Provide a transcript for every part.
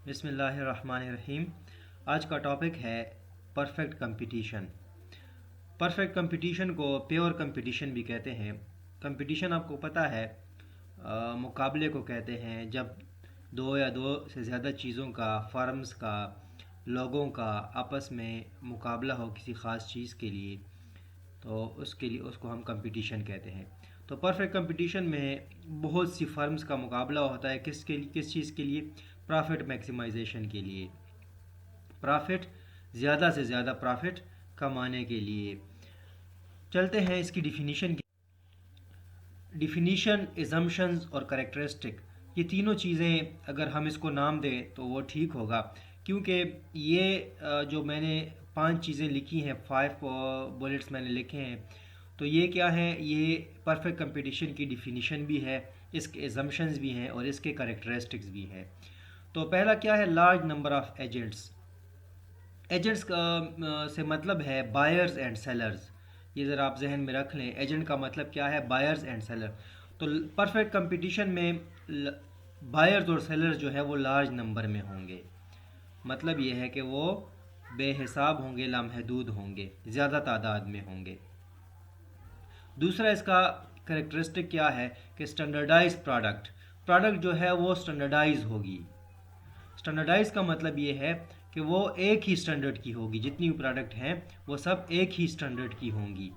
बिस्मिल्लाहिर्रहमानिर्रहीम। आज का टॉपिक है परफेक्ट कंपटीशन। परफेक्ट कंपटीशन को प्योर कंपटीशन भी कहते हैं। कंपटीशन आपको पता है मुकाबले को कहते हैं, जब दो या दो से ज़्यादा चीज़ों का, फर्म्स का, लोगों का आपस में मुकाबला हो किसी ख़ास चीज़ के लिए, तो उसके लिए उसको हम कंपटीशन कहते हैं। तो परफेक्ट कंपटीशन में बहुत सी फर्म्स का मुकाबला होता है, किस चीज़ के लिए? प्रॉफिट मैक्सिमाइजेशन के लिए, प्रॉफिट ज़्यादा से ज़्यादा प्रॉफिट कमाने के लिए। चलते हैं इसकी डिफिनीशन की। डिफिनीशन, एजम्पशंस और करेक्टरिस्टिक, ये तीनों चीज़ें अगर हम इसको नाम दें तो वो ठीक होगा, क्योंकि ये जो मैंने 5 चीज़ें लिखी हैं, 5 बुलेट्स मैंने लिखे हैं, तो ये क्या है? ये परफेक्ट कंपटीशन की डिफिनीशन भी है, इसके एजम्पशंस भी हैं और इसके करेक्टरिस्टिक्स भी हैं। तो पहला क्या है? Large number of agents. Agents का से मतलब है बायर्स एंड सेलर्स। ये ज़रा आप जहन में रख लें, एजेंट का मतलब क्या है? Buyers and seller. तो परफेक्ट कंपटीशन में बायर्स और सेलर्स जो है वो लार्ज नंबर में होंगे। मतलब ये है कि वो बेहिसाब होंगे, लामहदूद होंगे, ज़्यादा तादाद में होंगे। दूसरा इसका करेक्टरिस्टिक क्या है कि स्टैंडर्डाइज प्रोडक्ट, प्रोडक्ट जो है वो स्टैंडर्डाइज होगी। स्टैंडर्डाइज का मतलब ये है कि वो एक ही स्टैंडर्ड की होगी, जितनी भी प्रोडक्ट हैं वो सब एक ही स्टैंडर्ड की होंगी।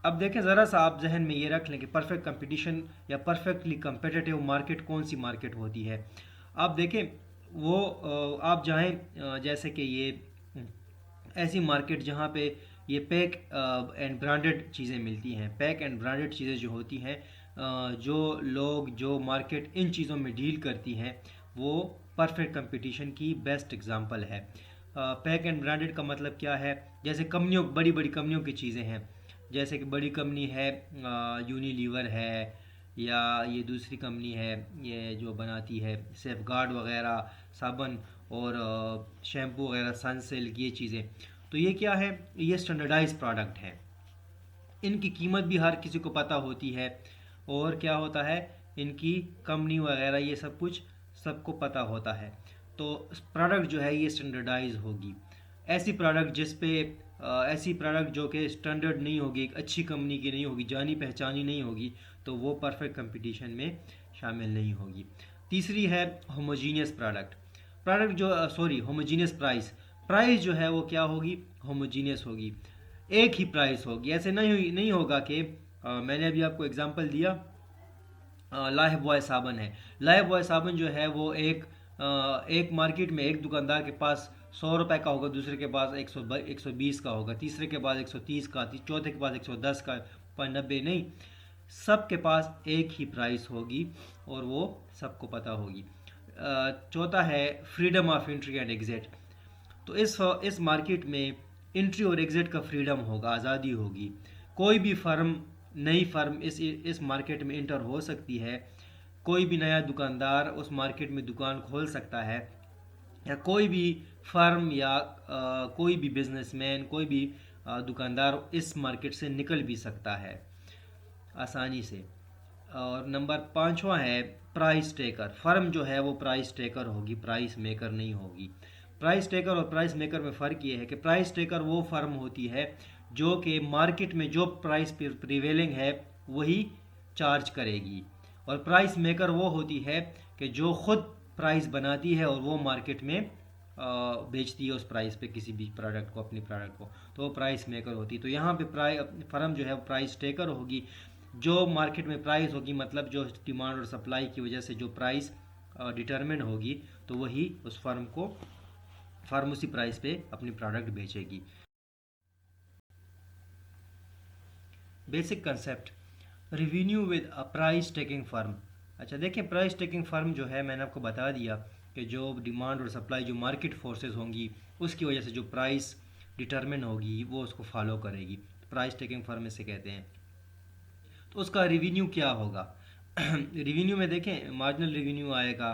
अब देखें, ज़रा सा आप जहन में ये रख लें कि परफेक्ट कंपटीशन या परफेक्टली कंपेटिटिव मार्केट कौन सी मार्केट होती है। आप देखें, वो आप जाएं जैसे कि ये ऐसी मार्केट जहाँ पे ये पैक एंड ब्रांडेड चीज़ें मिलती हैं। पैक एंड ब्रांडेड चीज़ें जो होती हैं, जो लोग, जो मार्केट इन चीज़ों में डील करती हैं, वो परफेक्ट कंपटीशन की बेस्ट एग्जांपल है। पैक एंड ब्रांडेड का मतलब क्या है? जैसे कंपनियों, बड़ी बड़ी कंपनियों की चीज़ें हैं, जैसे कि बड़ी कंपनी है यूनिलीवर है, या ये दूसरी कंपनी है ये जो बनाती है सेफगार्ड वगैरह, साबुन और शैम्पू वगैरह, सनसिल्क, ये चीज़ें। तो ये क्या है? ये स्टैंडर्डाइज प्रोडक्ट है। इनकी कीमत भी हर किसी को पता होती है, और क्या होता है, इनकी कंपनी वगैरह ये सब कुछ सबको पता होता है। तो प्रोडक्ट जो है ये स्टैंडर्डाइज होगी। ऐसी प्रोडक्ट जिस पे ऐसी प्रोडक्ट जो कि स्टैंडर्ड नहीं होगी, एक अच्छी कंपनी की नहीं होगी, जानी पहचानी नहीं होगी, तो वो परफेक्ट कंपटीशन में शामिल नहीं होगी। तीसरी है होमोजीनियस प्रोडक्ट। प्रोडक्ट जो होमोजीनियस प्राइस। प्राइस जो है वो क्या होगी? होमोजीनियस होगी, एक ही प्राइस होगी। ऐसे नहीं होगा कि मैंने अभी आपको एग्जांपल दिया, लाइफ बॉय साबुन है। लाइफ बॉय साबुन जो है वो एक मार्केट में एक दुकानदार के पास 100 रुपये का होगा, दूसरे के पास 120 का होगा, तीसरे के पास 130 का, चौथे के पास 110 का, 90 नहीं, सबके पास एक ही प्राइस होगी और वो सबको पता होगी। चौथा है freedom of entry and exit. तो इस मार्केट में एंट्री और एग्जिट का फ्रीडम होगा, आज़ादी होगी। कोई भी फर्म, नई फर्म इस मार्केट में इंटर हो सकती है। कोई भी नया दुकानदार उस मार्केट में दुकान खोल सकता है, या कोई भी फर्म या कोई भी बिजनेसमैन, कोई भी दुकानदार इस मार्केट से निकल भी सकता है आसानी से। और नंबर 5वां है प्राइस टेकर। फर्म जो है वो प्राइस टेकर होगी, प्राइस मेकर नहीं होगी। प्राइस टेकर और प्राइस मेकर में फ़र्क ये है कि प्राइस टेकर वो फर्म होती है जो कि मार्केट में जो प्राइस प्रिवेलिंग है वही चार्ज करेगी, और प्राइस मेकर वो होती है कि जो खुद प्राइस बनाती है और वो मार्केट में बेचती है उस प्राइस पे किसी भी प्रोडक्ट को, अपनी प्रोडक्ट को, तो वो प्राइस मेकर होती है। तो यहाँ पे फर्म जो है वो प्राइस टेकर होगी। जो मार्केट में प्राइस होगी, मतलब जो डिमांड और सप्लाई की वजह से जो प्राइस डिटरमिन होगी, तो वही फर्म उसी प्राइस पे अपनी प्रोडक्ट बेचेगी। Basic concept, revenue with a price taking firm. अच्छा देखिए, प्राइस टेकिंग फर्म जो है, मैंने आपको बता दिया कि जो डिमांड और सप्लाई, जो मार्केट फोर्सेस होंगी, उसकी वजह से जो प्राइस डिटरमिन होगी वो उसको फॉलो करेगी। प्राइस टेकिंग फर्म इसे कहते हैं। तो उसका रिवेन्यू क्या होगा? रिवेन्यू में देखें, मार्जिनल रिवेन्यू आएगा,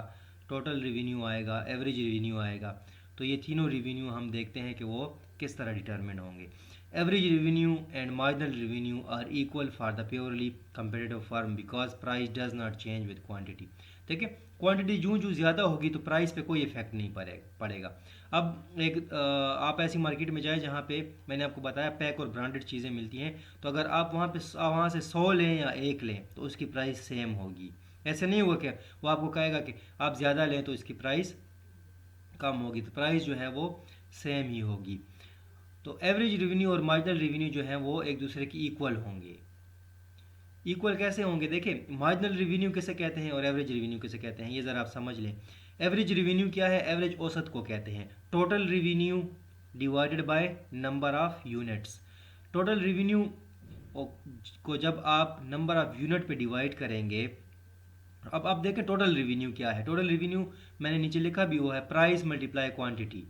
टोटल रिवेन्यू आएगा, एवरेज रिवेन्यू आएगा। तो ये तीनों रिवेन्यू हम देखते हैं कि वो किस तरह डिटरमिन होंगे। Average revenue and marginal revenue are equal for the purely competitive firm because price does not change with quantity. ठीक है। क्वांटिटी जूँ जूँ ज़्यादा होगी तो प्राइस पे कोई इफेक्ट नहीं पड़ेगा। अब एक आप ऐसी मार्केट में जाए जहाँ पे मैंने आपको बताया पैक और ब्रांडेड चीज़ें मिलती हैं, तो अगर आप वहाँ से 100 लें या एक लें तो उसकी प्राइस सेम होगी। ऐसे नहीं हुआ कि वो आपको कहेगा कि आप ज़्यादा लें तो इसकी प्राइस कम होगी, तो प्राइस जो है वो सेम ही होगी। तो एवरेज रेवेन्यू और मार्जिनल रेवेन्यू जो है वो एक दूसरे की इक्वल होंगे। इक्वल कैसे होंगे? देखिए, मार्जिनल रेवेन्यू किसे कहते हैं और एवरेज रेवेन्यू किसे कहते हैं, ये ज़रा आप समझ लें। एवरेज रेवेन्यू क्या है? एवरेज औसत को कहते हैं। Total revenue divided by number of units. Total revenue को जब आप नंबर ऑफ यूनिट पे डिवाइड करेंगे, अब आप देखें टोटल रेवेन्यू क्या है। टोटल रेवेन्यू मैंने नीचे लिखा भी हुआ है, प्राइस मल्टीप्लाई क्वांटिटी।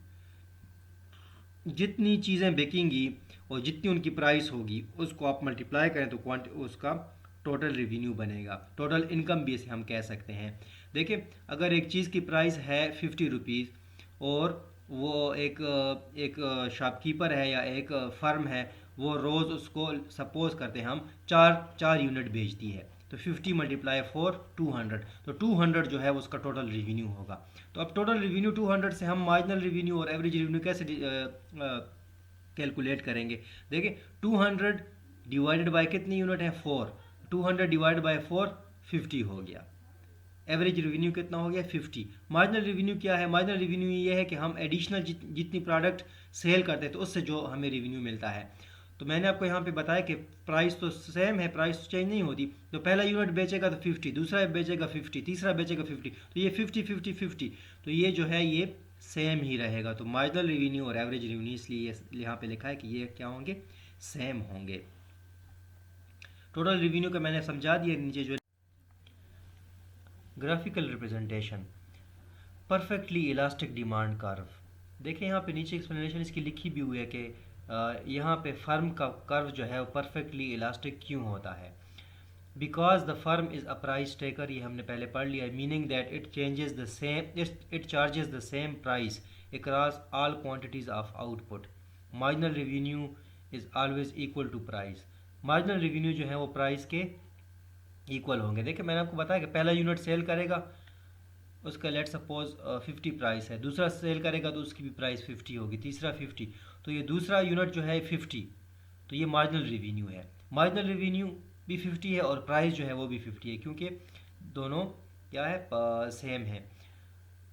जितनी चीज़ें बिकेंगी और जितनी उनकी प्राइस होगी उसको आप मल्टीप्लाई करें तो उसका टोटल रेवेन्यू बनेगा। टोटल इनकम भी इसे हम कह सकते हैं। देखिए, अगर एक चीज़ की प्राइस है 50 रुपीज़ और वो एक शॉपकीपर है या एक फर्म है, वो रोज़ उसको सपोज करते हैं हम चार यूनिट बेचती है, तो 50 मल्टीप्लाई 4 200, तो 200 जो है उसका टोटल रेवेन्यू होगा। तो अब टोटल रेवेन्यू 200 से हम मार्जिनल रेवेन्यू और एवरेज रेवेन्यू कैसे कैलकुलेट करेंगे? देखिए, 200 डिवाइडेड बाय कितनी यूनिट है? 4। 200 डिवाइड बाय 4 50 हो गया। एवरेज रेवेन्यू कितना हो गया? 50। मार्जिनल रेवेन्यू क्या है? मार्जिनल रेवेन्यू ये है कि हम एडिशनल जितनी प्रोडक्ट सेल करते हैं तो उससे जो हमें रेवेन्यू मिलता है। तो मैंने आपको यहाँ पे बताया कि प्राइस तो सेम है, प्राइस चेंज नहीं होती। तो पहला यूनिट बेचेगा तो 50, दूसरा बेचेगा 50, तीसरा बेचेगा 50, तो ये 50 50 50, तो ये जो है ये सेम ही रहेगा। तो मार्जिनल रेवेन्यू और एवरेज रेवेन्यू इसलिए यहाँ पे लिखा है कि ये क्या होंगे? सेम होंगे। टोटल रेवेन्यू का मैंने समझा दिया। नीचे जो graphical representation, perfectly elastic demand curve. देखिए यहाँ पे नीचे एक्सप्लेनेशन इसकी लिखी भी हुई है कि यहाँ पे फर्म का कर्व जो है वो परफेक्टली इलास्टिक क्यों होता है। Because the firm is a price taker, ये हमने पहले पढ़ लिया। Meaning that it charges the same price across all quantities of output. Marginal revenue is always equal to price. Marginal revenue जो है वो प्राइस के इक्वल होंगे। देखिए, मैंने आपको बताया कि पहला यूनिट सेल करेगा, उसका लेट सपोज 50 प्राइस है, दूसरा सेल करेगा तो उसकी भी प्राइस 50 होगी, तीसरा 50, तो ये दूसरा यूनिट जो है 50, तो ये मार्जिनल रेवेन्यू है। मार्जिनल रेवेन्यू भी 50 है और प्राइस जो है वो भी 50 है, क्योंकि दोनों क्या है? सेम है।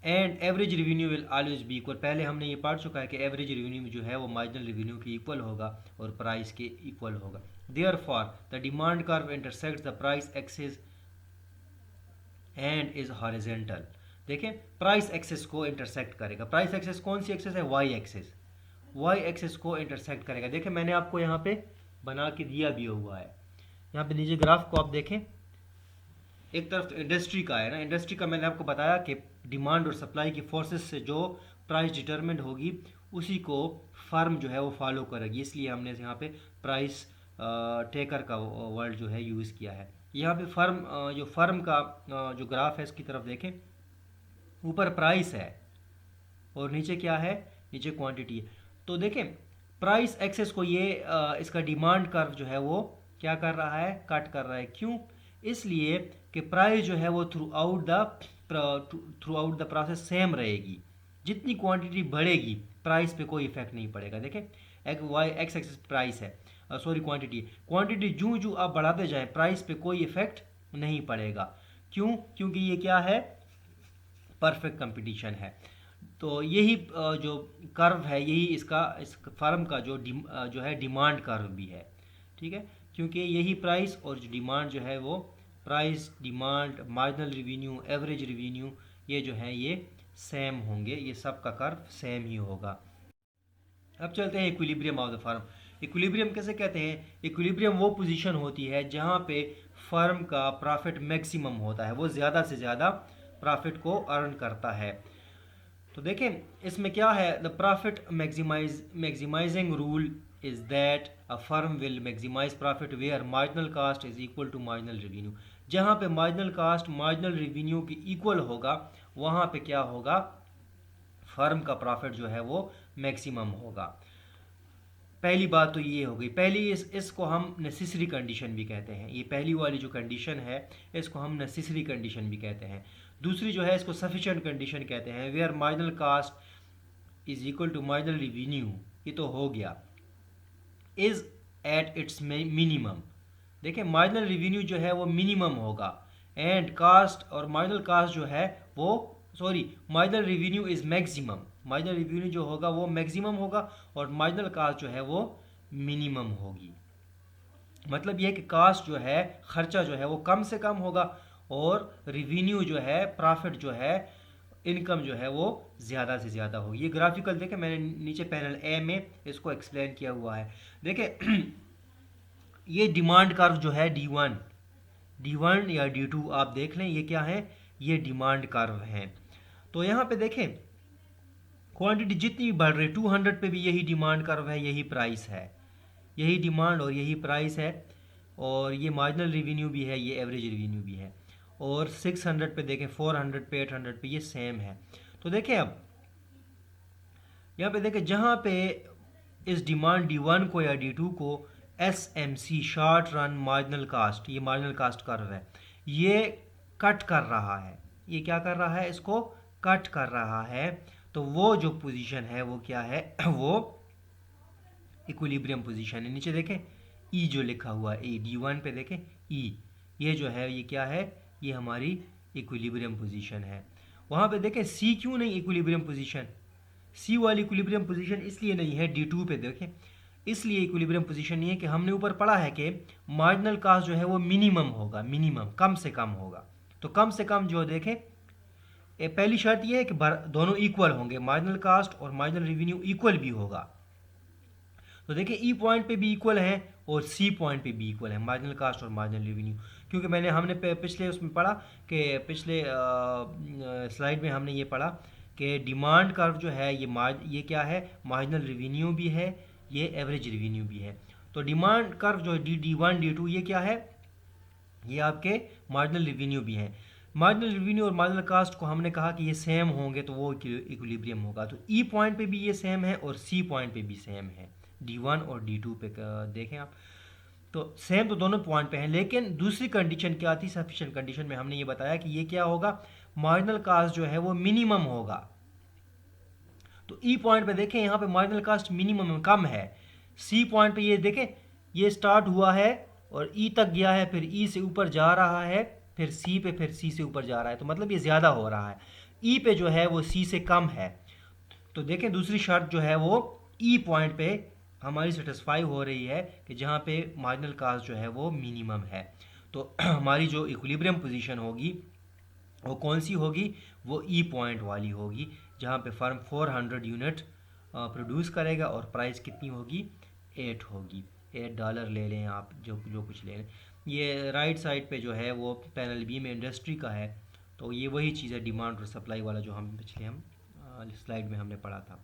And average revenue will always be equal. पहले हमने ये पढ़ चुका है कि एवरेज रेवेन्यू जो है वो मार्जिनल रेवेन्यू के इक्वल होगा और प्राइस के इक्वल होगा। Therefore the demand curve intersects the price axis and is horizontal. देखें, प्राइस एक्सिस को इंटरसेक्ट करेगा। प्राइस एक्सिस कौन सी एक्सिस है? Y axis. वाई एक्सिस को इंटरसेक्ट करेगा। देखें, मैंने आपको यहाँ पे बना के दिया भी हुआ है। यहाँ पे नीचे ग्राफ को आप देखें, एक तरफ इंडस्ट्री का है ना, इंडस्ट्री का मैंने आपको बताया कि डिमांड और सप्लाई की फोर्सेस से जो प्राइस डिटरमिनेट होगी उसी को फर्म जो है वो फॉलो करेगी, इसलिए हमने यहाँ पे प्राइस टेकर का वर्ड जो है यूज़ किया है। यहाँ पे फर्म का जो ग्राफ है इसकी तरफ देखें, ऊपर प्राइस है और नीचे क्या है? नीचे क्वांटिटी है। तो देखें, प्राइस एक्सेस को ये इसका डिमांड कर्व जो है वो क्या कर रहा है? कट कर रहा है। क्यों? इसलिए कि प्राइस जो है वो through out the process same रहेगी। जितनी क्वांटिटी बढ़ेगी प्राइस पे कोई इफेक्ट नहीं पड़ेगा। देखें, एक्स एक्सिस प्राइस है, सॉरी क्वांटिटी जूँ जूँ आप बढ़ाते जाएं प्राइस पे कोई इफेक्ट नहीं पड़ेगा। क्यों? क्योंकि ये क्या है? परफेक्ट कंपटीशन है। तो यही जो कर्व है यही इस फर्म का जो है डिमांड कर्व भी है। ठीक है, क्योंकि यही प्राइस और जो डिमांड जो है वो price, demand, marginal revenue, average revenue, ये जो है ये सेम होंगे, ये सब का कर्व सेम ही होगा। अब चलते हैं equilibrium of the firm. Equilibrium कैसे कहते हैं? इक्विलिब्रियम वो पोजीशन होती है जहाँ पे फर्म का प्रॉफिट मैक्सिमम होता है, वो ज़्यादा से ज़्यादा प्रॉफिट को अर्न करता है। तो देखें, इसमें क्या है? The profit maximising rule is that a firm will maximise profit where marginal cost is equal to marginal revenue. जहाँ पे मार्जिनल कास्ट मार्जिनल रेवेन्यू की इक्वल होगा वहाँ पे क्या होगा? फर्म का प्रॉफिट जो है वो मैक्सिमम होगा। पहली बात तो ये हो गई। पहली इसको हम नेसेसरी कंडीशन भी कहते हैं। ये पहली वाली जो कंडीशन है इसको हम नेसेसरी कंडीशन भी कहते हैं। दूसरी जो है इसको सफिशिएंट कंडीशन कहते हैं, where marginal cost is equal to marginal revenue, ये तो हो गया, इज एट इट्स मिनिमम। देखिए मार्जिनल रिवेन्यू जो है वो मिनिमम होगा, एंड कास्ट और मार्जिनल कास्ट जो है वो, sorry, marginal revenue is maximum, marginal revenue जो होगा वो मैक्सिमम होगा और मार्जिनल कास्ट जो है वो मिनिमम होगी। मतलब ये कि कास्ट जो है, खर्चा जो है वो कम से कम होगा और रिवेन्यू जो है, प्रॉफिट जो है, इनकम जो है वो ज़्यादा से ज़्यादा होगी। ये ग्राफिकल देखें मैंने नीचे पैनल ए में इसको एक्सप्लेन किया हुआ है। देखिए ये डिमांड कर्व जो है D1 या D2 आप देख लें, ये क्या है, ये डिमांड कर्व है। तो यहाँ पे देखें क्वांटिटी जितनी बढ़ रही, 200 पे भी यही डिमांड कर्व है, यही प्राइस है, यही डिमांड और यही प्राइस है, और ये मार्जिनल रिवेन्यू भी है, ये एवरेज रिवेन्यू भी है। और 600 पे देखें, 400 पे, 800 पे ये सेम है। तो देखें अब यहाँ पे देखें, जहाँ पे इस डिमांड D1 को या D2 को SMC short run marginal cast, ये मार्जिनल कास्ट कर्व है, ये कट कर रहा है, ये क्या कर रहा है, इसको कट कर रहा है। तो वो जो पोजीशन है वो क्या है, वो इक्विलिब्रियम पोजीशन है। नीचे देखें ई जो लिखा हुआ है, ई D1 पे देखें ई, ये जो है ये क्या है, ये हमारी इक्विलिब्रियम पोजीशन है। वहाँ पे देखें सी क्यों नहीं इक्विलिब्रियम पोजीशन, सी वाली इक्विलिब्रियम पोजीशन इसलिए नहीं है D2 पे देखें, इसलिए इक्विलिब्रियम पोजीशन नहीं है कि हमने ऊपर पढ़ा है कि मार्जिनल कास्ट जो है वो मिनिमम होगा, मिनिमम कम से कम होगा। तो कम से कम जो देखें, पहली शर्त यह है कि दोनों इक्वल होंगे, मार्जिनल कास्ट और मार्जिनल रेवेन्यू इक्वल भी होगा। तो देखिए ई पॉइंट पे भी इक्वल है और सी पॉइंट पे भी इक्वल है, मार्जिनल कास्ट और मार्जिनल रेवेन्यू। क्योंकि हमने पिछले उसमें पढ़ा कि पिछले स्लाइड में हमने ये पढ़ा कि डिमांड कर्व जो है ये क्या है, मार्जिनल रेवेन्यू भी है, ये एवरेज रेवेन्यू भी है। तो डिमांड कर्व जो है D1 D2 ये क्या है, ये आपके मार्जिनल रेवेन्यू भी है। मार्जिनल रेवेन्यू और मार्जिनल कास्ट को हमने कहा कि ये सेम होंगे तो वो इक्विलिब्रियम होगा। तो ई पॉइंट पे भी ये सेम है और सी पॉइंट पे भी सेम है, D1 और D2 पे देखें आप, तो सेम तो दोनों पॉइंट पे हैं। लेकिन दूसरी कंडीशन क्या थी, सफिशिएंट कंडीशन में हमने ये बताया कि ये क्या होगा, मार्जिनल कास्ट जो है वो मिनिमम होगा। तो ई पॉइंट पे देखें यहाँ पे मार्जिनल कास्ट मिनिमम कम है, सी पॉइंट पे ये देखें ये स्टार्ट हुआ है और ई तक गया है, फिर ई से ऊपर जा रहा है, फिर सी पे, फिर सी से ऊपर जा रहा है, तो मतलब ये ज़्यादा हो रहा है। ई पे जो है वो सी से कम है। तो देखें दूसरी शर्त जो है वो ई पॉइंट पे हमारी सेटिस्फाई हो रही है कि जहाँ पे मार्जिनल कास्ट जो है वो मिनिमम है। तो हमारी जो इक्विलिब्रियम पोजीशन होगी वो कौन सी होगी, वो ई पॉइंट वाली होगी, जहाँ पे फर्म 400 यूनिट प्रोड्यूस करेगा और प्राइस कितनी होगी, 8 होगी, $8 ले लें आप, जो कुछ ले लें। ये राइट साइड पे जो है वो पैनल बी में इंडस्ट्री का है। तो ये वही चीज़ है डिमांड और सप्लाई वाला जो हम पिछले स्लाइड में हमने पढ़ा था।